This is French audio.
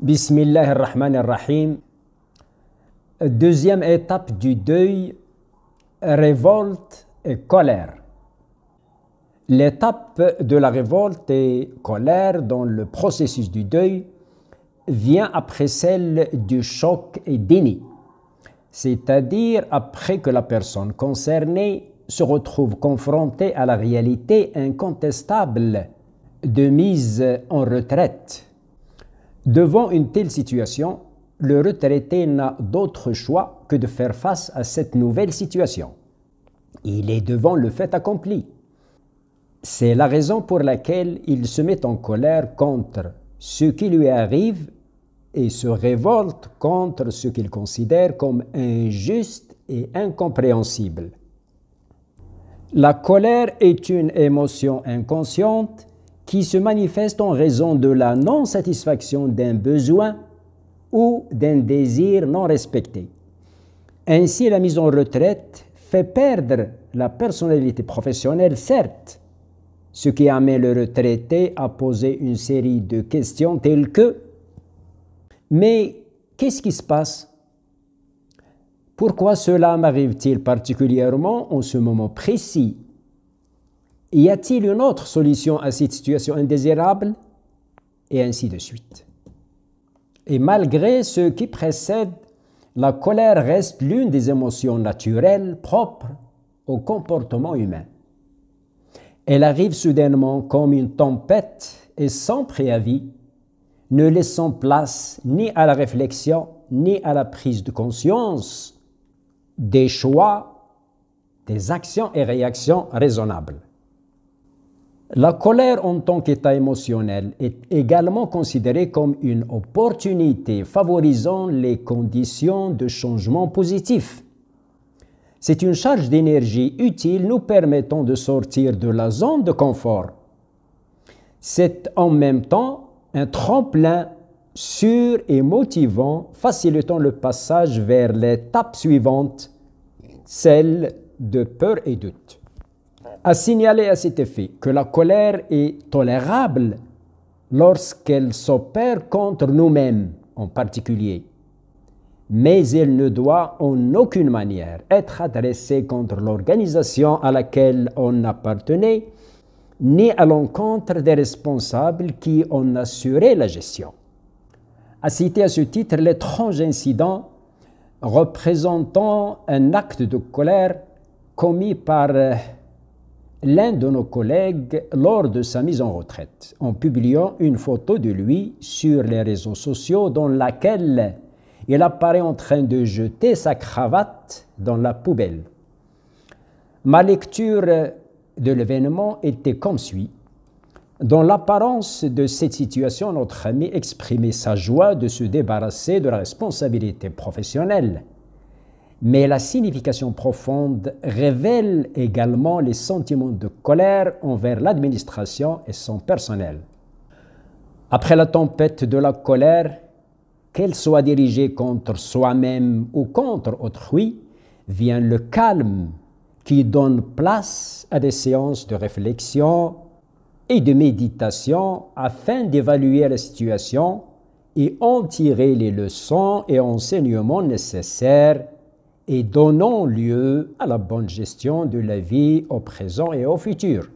Bismillah ar-Rahman ar-Rahim. Deuxième étape du deuil, révolte et colère. L'étape de la révolte et colère dans le processus du deuil vient après celle du choc et déni, c'est-à-dire après que la personne concernée se retrouve confrontée à la réalité incontestable de mise en retraite. Devant une telle situation, le retraité n'a d'autre choix que de faire face à cette nouvelle situation. Il est devant le fait accompli. C'est la raison pour laquelle il se met en colère contre ce qui lui arrive et se révolte contre ce qu'il considère comme injuste et incompréhensible. La colère est une émotion inconsciente qui se manifeste en raison de la non-satisfaction d'un besoin ou d'un désir non respecté. Ainsi, la mise en retraite fait perdre la personnalité professionnelle, certes, ce qui amène le retraité à poser une série de questions telles que « Mais qu'est-ce qui se passe? Pourquoi cela m'arrive-t-il particulièrement en ce moment précis? Y a-t-il une autre solution à cette situation indésirable ?» Et ainsi de suite. Et malgré ce qui précède, la colère reste l'une des émotions naturelles propres au comportement humain. Elle arrive soudainement comme une tempête et sans préavis, ne laissant place ni à la réflexion, ni à la prise de conscience des choix, des actions et réactions raisonnables. La colère en tant qu'état émotionnel est également considérée comme une opportunité favorisant les conditions de changement positif. C'est une charge d'énergie utile nous permettant de sortir de la zone de confort. C'est en même temps un tremplin sûr et motivant, facilitant le passage vers l'étape suivante, celle de peur et doute. À signaler à cet effet que la colère est tolérable lorsqu'elle s'opère contre nous-mêmes en particulier, mais elle ne doit en aucune manière être adressée contre l'organisation à laquelle on appartenait, ni à l'encontre des responsables qui en assuraient la gestion. À citer à ce titre l'étrange incident représentant un acte de colère commis par l'un de nos collègues lors de sa mise en retraite, en publiant une photo de lui sur les réseaux sociaux dans laquelle il apparaît en train de jeter sa cravate dans la poubelle. Ma lecture de l'événement était comme suit. Dans l'apparence de cette situation, notre ami exprimait sa joie de se débarrasser de la responsabilité professionnelle. Mais la signification profonde révèle également les sentiments de colère envers l'administration et son personnel. Après la tempête de la colère, qu'elle soit dirigée contre soi-même ou contre autrui, vient le calme qui donne place à des séances de réflexion et de méditation afin d'évaluer la situation et en tirer les leçons et enseignements nécessaires et donnant lieu à la bonne gestion de la vie au présent et au futur.